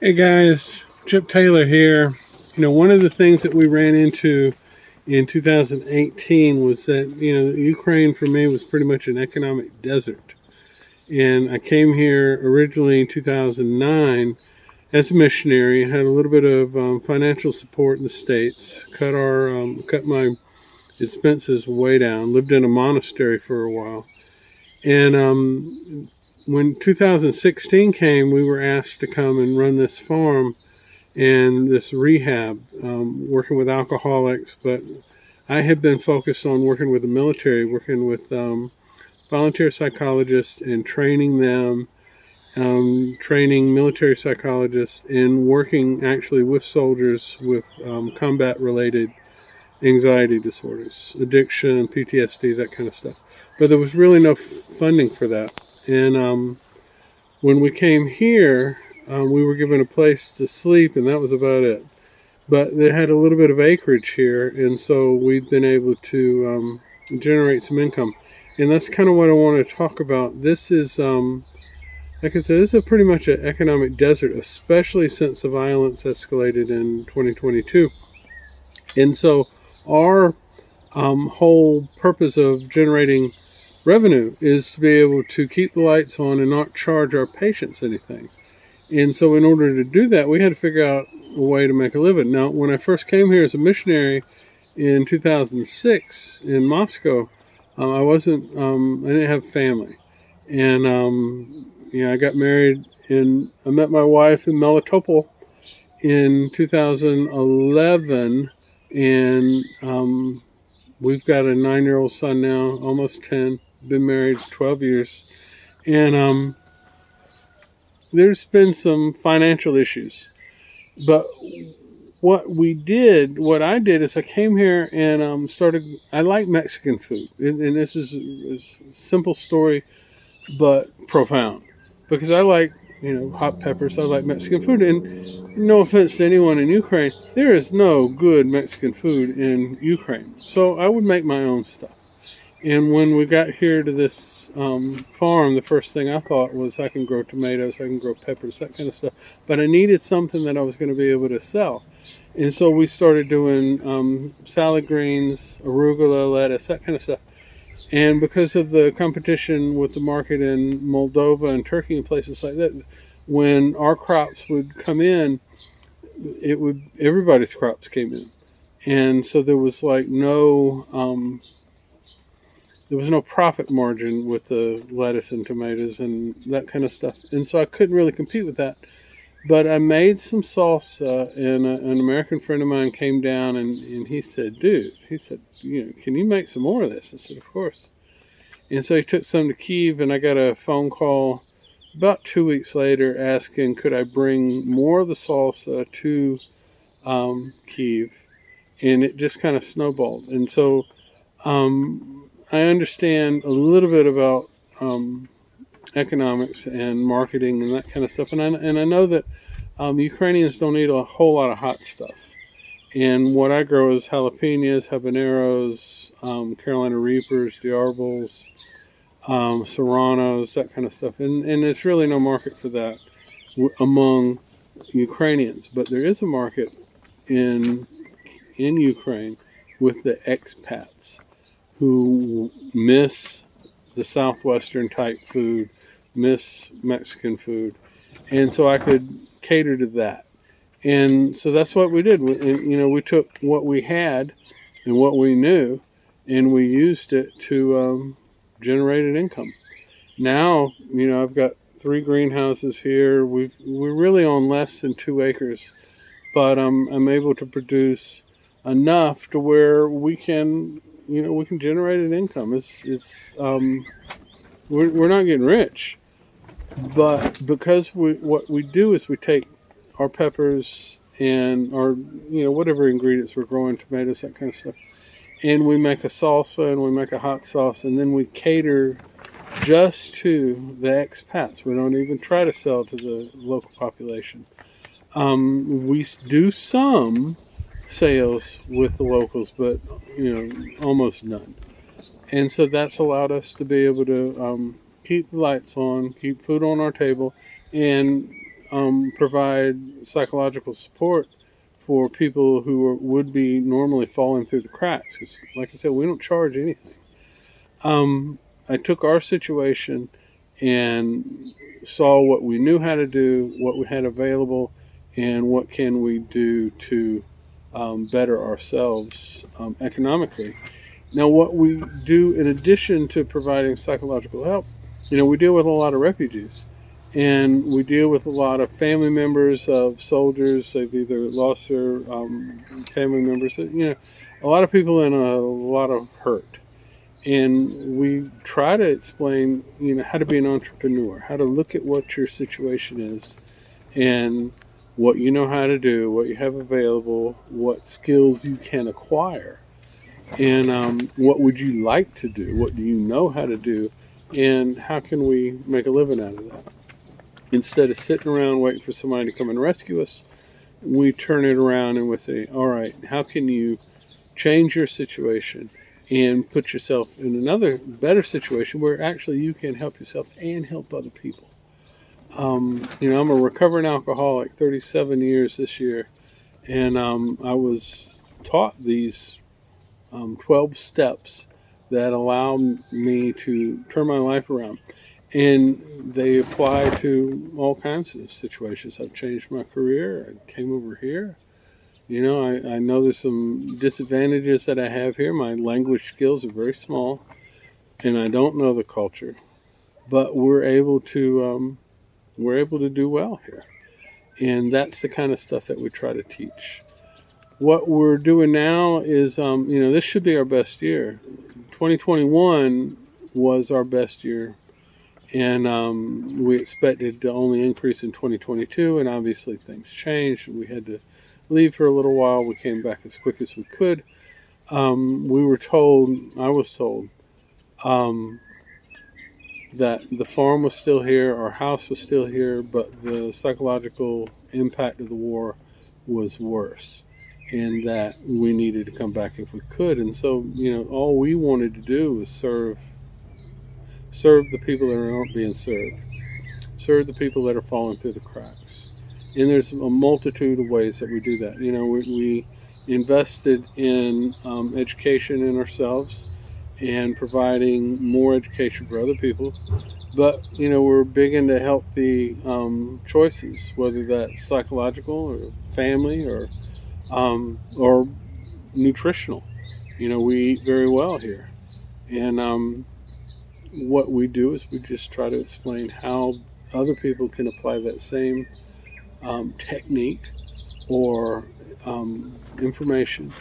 Hey guys, Chip Taylor here. One of the things that we ran into in 2018 was that, Ukraine for me was pretty much an economic desert. And I came here originally in 2009 as a missionary, had a little bit of financial support in the States, cut my expenses way down, lived in a monastery for a while. And when 2016 came, we were asked to come and run this farm and this rehab, working with alcoholics. But I have been focused on working with the military, working with volunteer psychologists and training them, training military psychologists, and working actually with soldiers with combat related anxiety disorders, addiction, PTSD, that kind of stuff. But there was really no funding for that. And when we came here, we were given a place to sleep, and that was about it. But they had a little bit of acreage here, and so we've been able to generate some income. And that's kind of what I want to talk about. This is, like I said, this is pretty much an economic desert, especially since the violence escalated in 2022. And so our whole purpose of generating revenue is to be able to keep the lights on and not charge our patients anything. And so in order to do that, we had to figure out a way to make a living. Now, when I first came here as a missionary in 2006 in Moscow, I didn't have family. And, I got married and I met my wife in Melitopol in 2011. And we've got a 9-year-old son now, almost 10, been married 12 years. And there's been some financial issues. But what I did is I came here and I like Mexican food. And this is a simple story, but profound. Because I like, hot peppers. I like Mexican food. And no offense to anyone in Ukraine, there is no good Mexican food in Ukraine. So I would make my own stuff. And when we got here to this farm, the first thing I thought was I can grow tomatoes, I can grow peppers, that kind of stuff. But I needed something that I was going to be able to sell. And so we started doing salad greens, arugula, lettuce, that kind of stuff. And because of the competition with the market in Moldova and Turkey and places like that, when our crops would come in, everybody's crops came in. And so there was no profit margin with the lettuce and tomatoes and that kind of stuff. And so I couldn't really compete with that. But I made some salsa, and an American friend of mine came down and he said, can you make some more of this? I said, of course. And so he took some to Kyiv, and I got a phone call about 2 weeks later asking, could I bring more of the salsa to Kyiv? And it just kind of snowballed. And so I understand a little bit about economics and marketing and that kind of stuff. And I know that Ukrainians don't eat a whole lot of hot stuff. And what I grow is jalapenos, habaneros, Carolina Reapers, diarbos, serranos, that kind of stuff. And there's really no market for that among Ukrainians. But there is a market in Ukraine with the expats who miss the Southwestern type food, miss Mexican food. And so I could cater to that. And so that's what we did. We took what we had and what we knew, and we used it to generate an income. Now, I've got 3 greenhouses here. We're really on less than 2 acres, but I'm able to produce enough to where we can generate an income. We're not getting rich, but because what we do is we take our peppers and our whatever ingredients we're growing, tomatoes, that kind of stuff, and we make a salsa and we make a hot sauce, and then we cater just to the expats. We don't even try to sell to the local population. We do some sales with the locals, but almost none. And so that's allowed us to be able to keep the lights on, keep food on our table, and provide psychological support for people who would be normally falling through the cracks. Because, like I said, we don't charge anything. I took our situation and saw what we knew how to do, what we had available, and what can we do to better ourselves economically. Now, what we do in addition to providing psychological help, we deal with a lot of refugees. And we deal with a lot of family members of soldiers. They've either lost their family members. A lot of people in a lot of hurt. And we try to explain, how to be an entrepreneur, how to look at what your situation is and what you know how to do, what you have available, what skills you can acquire, and what would you like to do, what do you know how to do, and how can we make a living out of that. Instead of sitting around waiting for somebody to come and rescue us, we turn it around and we say, all right, how can you change your situation and put yourself in another better situation where actually you can help yourself and help other people. I'm a recovering alcoholic, 37 years this year, and I was taught these 12 steps that allow me to turn my life around. And they apply to all kinds of situations. I've changed my career. I came over here. I know there's some disadvantages that I have here. My language skills are very small, and I don't know the culture. But we're able to do well here, and that's the kind of stuff that we try to teach. What we're doing now is, this should be our best year. 2021 was our best year. And we expected to only increase in 2022, and obviously things changed. We had to leave for a little while. We came back as quick as we could. I was told, that the farm was still here, our house was still here, but the psychological impact of the war was worse, and that we needed to come back if we could. And so, all we wanted to do was serve the people that aren't being serve the people that are falling through the cracks. And there's a multitude of ways that we do that. We invested in education in ourselves and providing more education for other people. But, we're big into healthy choices, whether that's psychological or family or nutritional. We eat very well here. And what we do is we just try to explain how other people can apply that same technique or information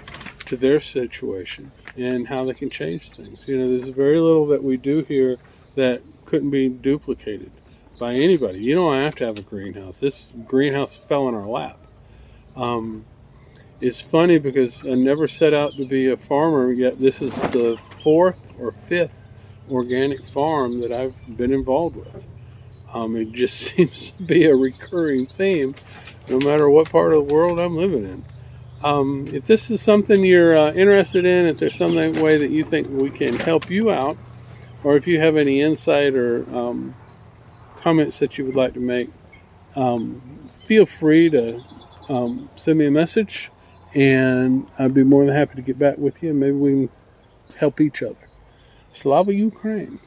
to their situation and how they can change things. There's very little that we do here that couldn't be duplicated by anybody. You don't have to have a greenhouse. This greenhouse fell in our lap. It's funny because I never set out to be a farmer, yet this is the 4th or 5th organic farm that I've been involved with. It just seems to be a recurring theme no matter what part of the world I'm living in. If this is something you're interested in, if there's some way that you think we can help you out, or if you have any insight or comments that you would like to make, feel free to send me a message, and I'd be more than happy to get back with you, and maybe we can help each other. Slava Ukraine.